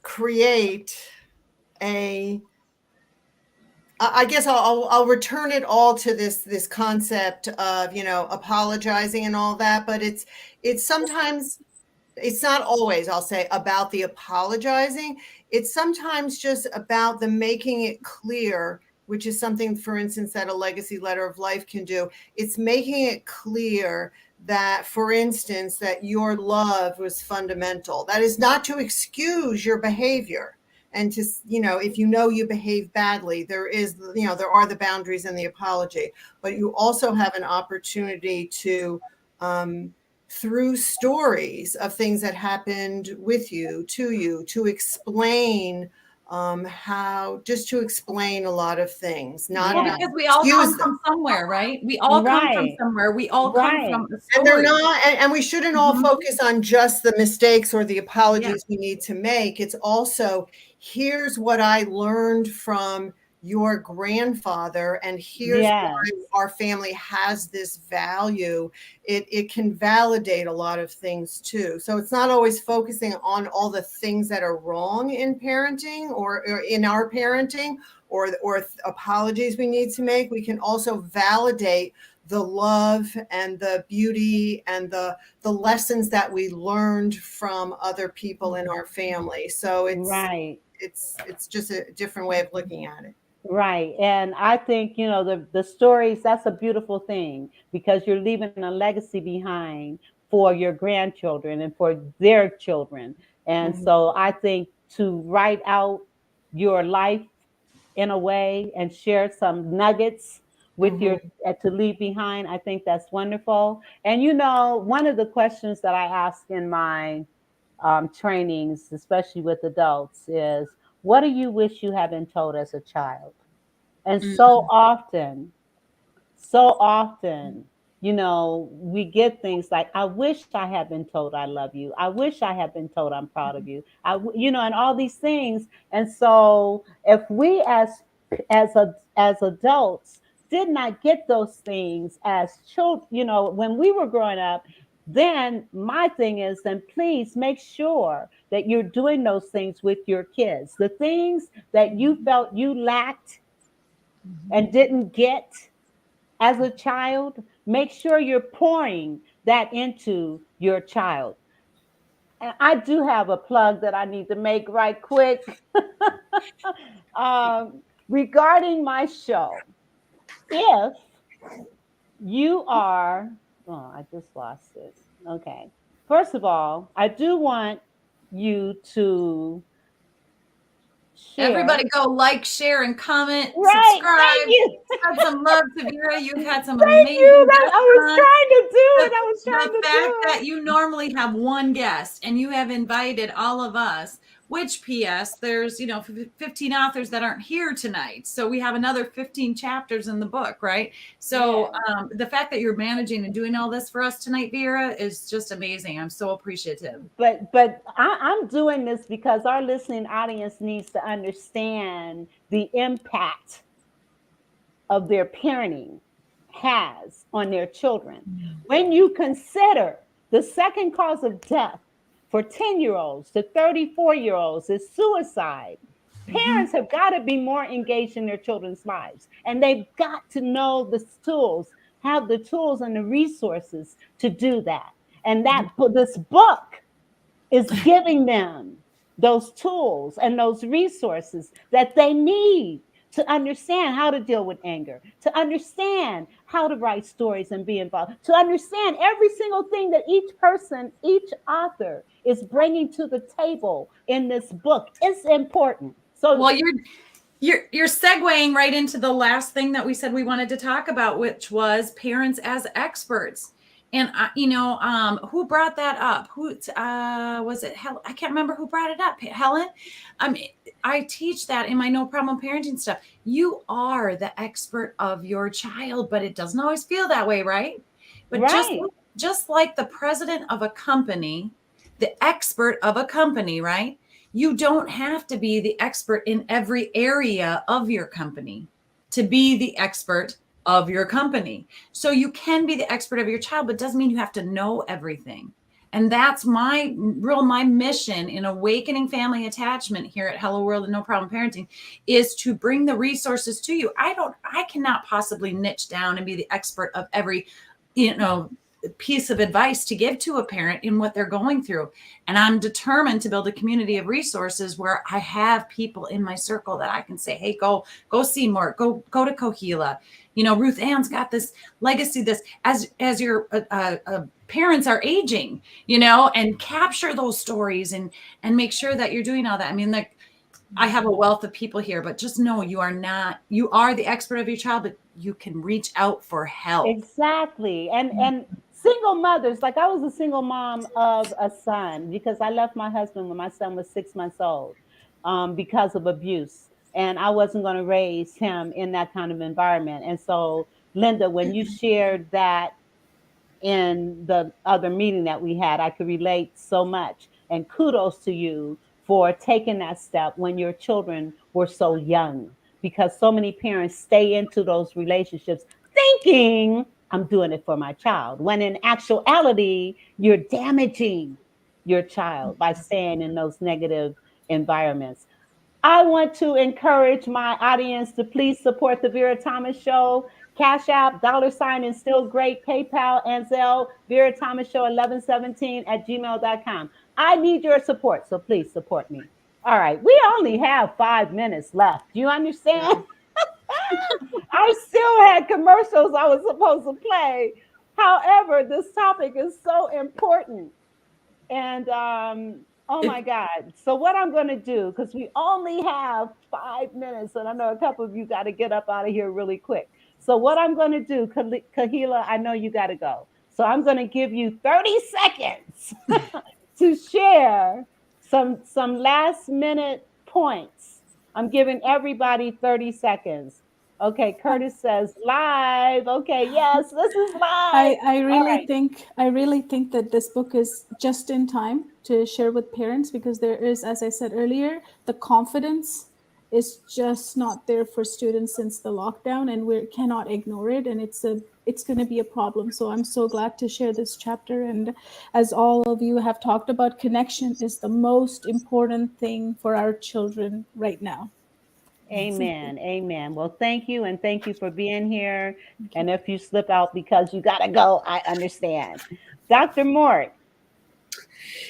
create I guess I'll return it all to this concept of, apologizing and all that, but it's sometimes, it's not always, I'll say, about the apologizing. It's sometimes just about the making it clear, which is something, for instance, that a legacy letter of life can do. It's making it clear that, for instance, that your love was fundamental. That is not to excuse your behavior. And to, if you behave badly, there are the boundaries and the apology, but you also have an opportunity to, through stories of things that happened with you, to explain to explain a lot of things, not Well, because we all come excuse them. from somewhere, right? We all come from Right. somewhere. We all come from a And they're story. not, and we shouldn't all focus on just the mistakes or the apologies we need to make. It's also, here's what I learned from your grandfather, and here's why our family has this value. It can validate a lot of things too. So it's not always focusing on all the things that are wrong in parenting or in our parenting or apologies we need to make. We can also validate the love and the beauty and the lessons that we learned from other people in our family. So it's just a different way of looking at it. Right. And I think, the stories, that's a beautiful thing, because you're leaving a legacy behind for your grandchildren and for their children. And so I think to write out your life in a way and share some nuggets with your to leave behind, I think that's wonderful. And one of the questions that I ask in my trainings, especially with adults, is, what do you wish you had been told as a child? And so often, we get things like, I wish I had been told I love you. I wish I had been told I'm proud of you. And all these things. And so if we as adults did not get those things as children, when we were growing up, then my thing is, then please make sure that you're doing those things with your kids. The things that you felt you lacked and didn't get as a child, make sure you're pouring that into your child. And I do have a plug that I need to make right quick. Regarding my show, if you are, I just lost it. Okay. First of all, I do want you to share. Everybody go like, share, and comment, subscribe. Thank you. Spread some love to Vera. You've had some Thank amazing you. guests I was on. trying to do it. The fact that you normally have one guest and you have invited all of us, which PS, there's 15 authors that aren't here tonight. So we have another 15 chapters in the book, right? So the fact that you're managing and doing all this for us tonight, Vera, is just amazing. I'm so appreciative. But I'm doing this because our listening audience needs to understand the impact of their parenting has on their children. When you consider the second cause of death for 10-year-olds to 34-year-olds is suicide, parents have got to be more engaged in their children's lives, and they've got to know the tools, have the tools and the resources to do that. And this book is giving them those tools and those resources that they need to understand how to deal with anger, to understand how to write stories and be involved, to understand every single thing that each person, each author is bringing to the table in this book. It's important. So, well, you're segueing right into the last thing that we said we wanted to talk about, which was parents as experts. And who brought that up? Who was it? I can't remember who brought it up. Helen. I teach that in my No Problem Parenting stuff. You are the expert of your child, but it doesn't always feel that way, right? But just like the president of a company, the expert of a company, right? You don't have to be the expert in every area of your company to be the expert of your company. So you can be the expert of your child, but it doesn't mean you have to know everything. And that's my mission in awakening family attachment here at Hello World and No Problem Parenting, is to bring the resources to you. I cannot possibly niche down and be the expert of every, piece of advice to give to a parent in what they're going through. And I'm determined to build a community of resources where I have people in my circle that I can say, hey, go see more, go to Kohila. Ruth Ann's got this legacy, this as you're parents are aging, you know, and capture those stories and make sure that you're doing all that. I mean, like, I have a wealth of people here, but just know you are the expert of your child, but you can reach out for help. Exactly. And single mothers, like I was a single mom of a son because I left my husband when my son was 6 months old, because of abuse. And I wasn't going to raise him in that kind of environment. And so, Linda, when you shared that in the other meeting that we had, I could relate so much. And kudos to you for taking that step when your children were so young, because so many parents stay into those relationships thinking I'm doing it for my child, when in actuality, you're damaging your child by staying in those negative environments. I want to encourage my audience to please support the Vera Thomas Show. Cash App, $ and still great, PayPal and Zelle, Vera Thomas Show 1117 at gmail.com. I need your support, so please support me. All right, we only have 5 minutes left. Do you understand? I still had commercials I was supposed to play. However, this topic is so important. And oh my God. So what I'm going to do, because we only have 5 minutes, and I know a couple of you got to get up out of here really quick. So what I'm going to do, Kahila, I know you got to go. So I'm going to give you 30 seconds to share some last minute points. I'm giving everybody 30 seconds. Okay, Curtis says live. Okay, yes, this is live. I All right. really think that this book is just in time to share with parents, because there is, as I said earlier, the confidence is just not there for students since the lockdown, and we cannot ignore it, and it's going to be a problem. So I'm so glad to share this chapter. And as all of you have talked about, connection is the most important thing for our children right now. Amen. Amen. Well, thank you. And thank you for being here. And if you slip out because you got to go, I understand. Dr. Mort.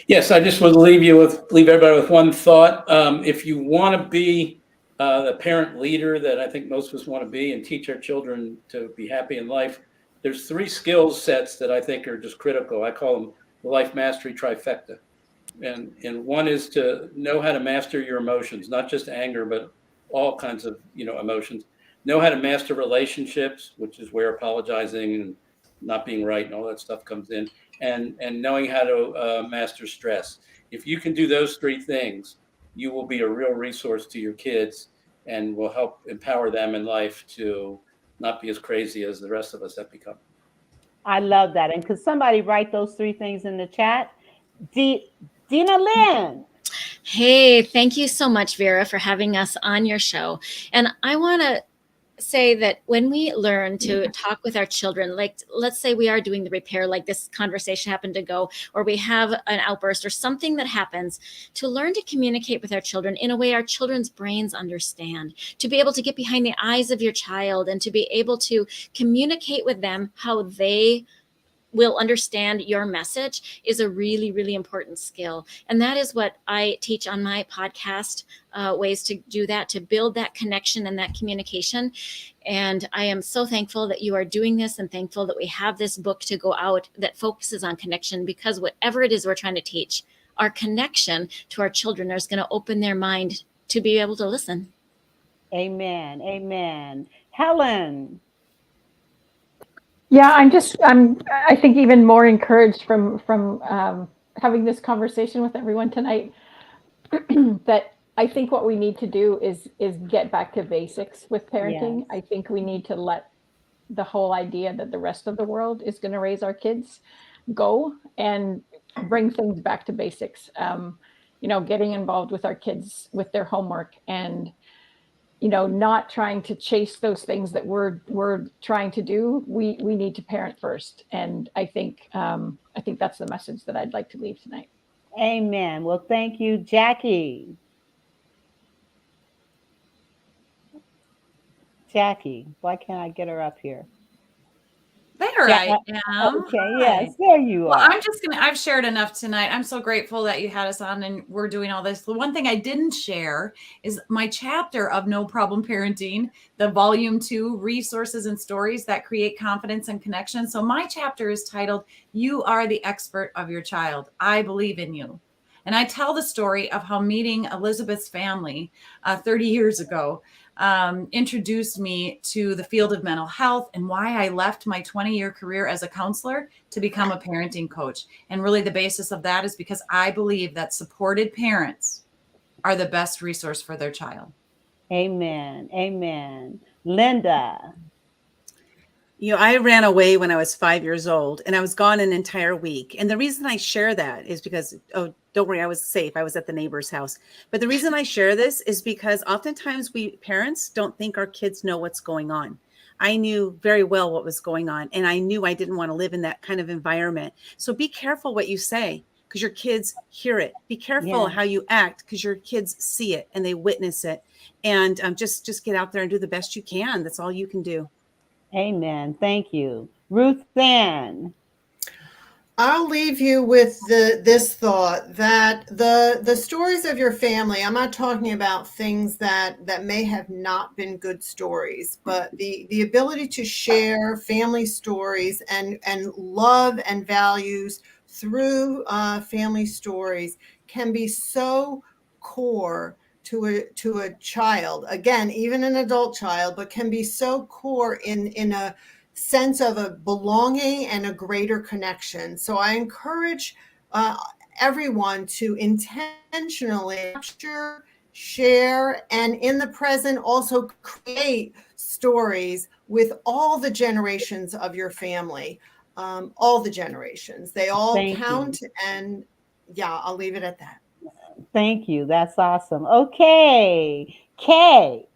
Yes, I just would leave everybody with one thought. If you want to be the parent leader that I think most of us want to be and teach our children to be happy in life, there's 3 skill sets that I think are just critical. I call them the life mastery trifecta. And one is to know how to master your emotions, not just anger, but all kinds of emotions. Know how to master relationships, which is where apologizing and not being right and all that stuff comes in, and knowing how to master stress. If you can do those 3 things, you will be a real resource to your kids and will help empower them in life to not be as crazy as the rest of us have become. I love that. And could somebody write those 3 things in the chat? Dina Lynn. Hey, thank you so much, Vera, for having us on your show. And I want to say that when we learn to talk with our children, like let's say we are doing the repair, like this conversation happened to go, or we have an outburst or something that happens, to learn to communicate with our children in a way our children's brains understand, to be able to get behind the eyes of your child and to be able to communicate with them how they will understand your message is a really, really important skill. And that is what I teach on my podcast, ways to do that, to build that connection and that communication. And I am so thankful that you are doing this and thankful that we have this book to go out that focuses on connection, because whatever it is we're trying to teach, our connection to our children is going to open their mind to be able to listen. Amen. Amen. Helen. Yeah, I think even more encouraged from having this conversation with everyone tonight, that I think what we need to do is get back to basics with parenting. Yes. I think we need to let the whole idea that the rest of the world is going to raise our kids go and bring things back to basics. Getting involved with our kids with their homework, and not trying to chase those things that we're trying to do. We need to parent first, and I think that's the message that I'd like to leave tonight. Amen. Well, thank you, Jackie. Jackie, why can't I get her up here? There There I am. Okay, Hi. yes, there you Well, are. I've shared enough tonight. I'm so grateful that you had us on and we're doing all this. The one thing I didn't share is my chapter of No Problem Parenting, the volume 2 resources and stories that create confidence and connection. So my chapter is titled, You Are the Expert of Your Child. I Believe in You. And I tell the story of how meeting Elizabeth's family 30 years ago introduced me to the field of mental health and why I left my 20-year career as a counselor to become a parenting coach. And really the basis of that is because I believe that supported parents are the best resource for their child. Amen. Amen. Linda. I ran away when I was 5 years old and I was gone an entire week. And the reason I share that is because, oh, don't worry, I was safe. I was at the neighbor's house. But the reason I share this is because oftentimes we parents don't think our kids know what's going on. I knew very well what was going on, and I knew I didn't want to live in that kind of environment. So be careful what you say because your kids hear it. Be careful how you act because your kids see it and they witness it. And just get out there and do the best you can. That's all you can do. Amen. Thank you. Ruth Ann. I'll leave you with this thought that the stories of your family, I'm not talking about things that may have not been good stories, but the ability to share family stories and love and values through family stories can be so core to a child, again, even an adult child, but can be so core in a sense of a belonging and a greater connection. So I encourage everyone to intentionally capture, share, and in the present also create stories with all the generations of your family, all the generations. They all count. And yeah, I'll leave it at that. Thank you. That's awesome. Okay. Kay.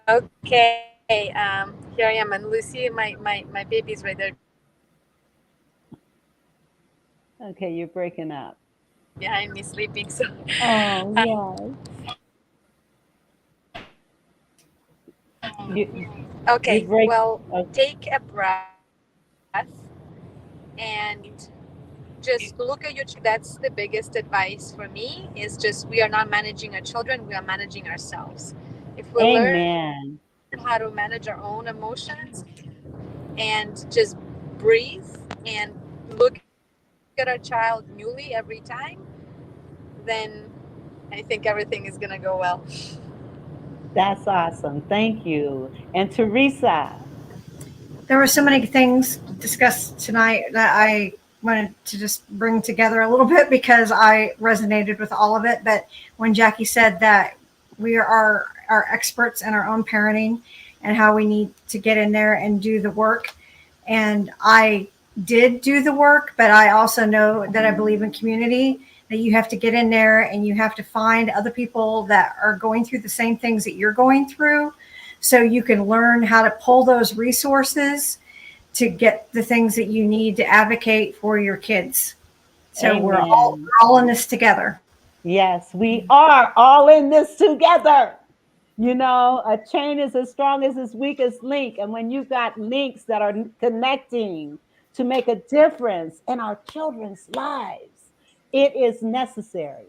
Okay. Here I am, and Lucy, my baby's right there Okay, you're breaking up. behind me sleeping. So Oh, yeah. okay, well, Okay. take a breath and just look at your that's the biggest advice for me is just we are not managing our children, we are managing ourselves. If we learn how to manage our own emotions and just breathe and look at our child newly every time, then I think everything is going to go well. That's awesome. Thank you. And Teresa. There were so many things discussed tonight that I wanted to just bring together a little bit because I resonated with all of it. But when Jaci said that we are experts in our own parenting and how we need to get in there and do the work, and I did do the work, but I also know that I believe in community, that you have to get in there and you have to find other people that are going through the same things that you're going through, so you can learn how to pull those resources to get the things that you need to advocate for your kids. So we're all in this together. Yes, we are all in this together. You know, a chain is as strong as its weakest link. And when you've got links that are connecting to make a difference in our children's lives, it is necessary.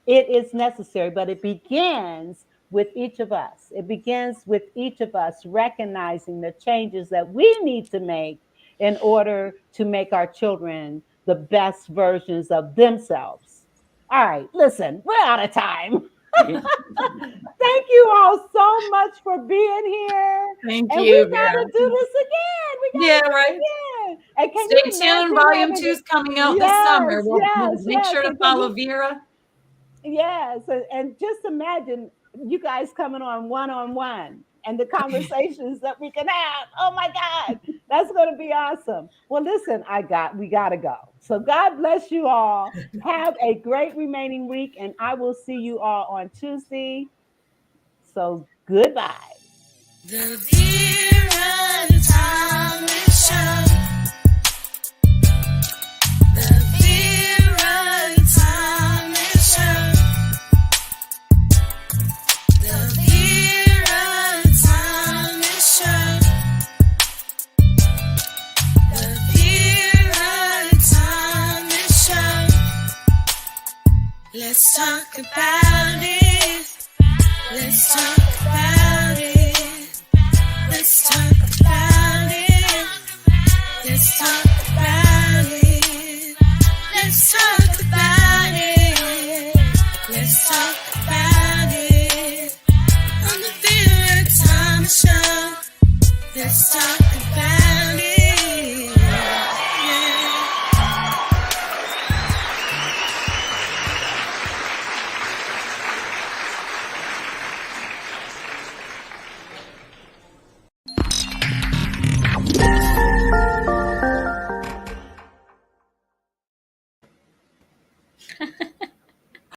It is necessary, but it begins with each of us. It begins with each of us recognizing the changes that we need to make in order to make our children the best versions of themselves. All right, listen, we're out of time. Thank you all so much for being here. Thank and you, we gotta do this again. We gotta do it again. And can Stay you tuned. Volume 2 is coming out this summer. We'll make sure to follow Vera. Yes, and just imagine you guys coming on one-on-one and the conversations that we can have. Oh my God, that's going to be awesome. Well, listen, we got to go. So God bless you all. Have a great remaining week, and I will see you all on Tuesday. So goodbye. The Vera and Thomas Show. The Vera and Thomas Show. The Vera and Thomas Show. Let's talk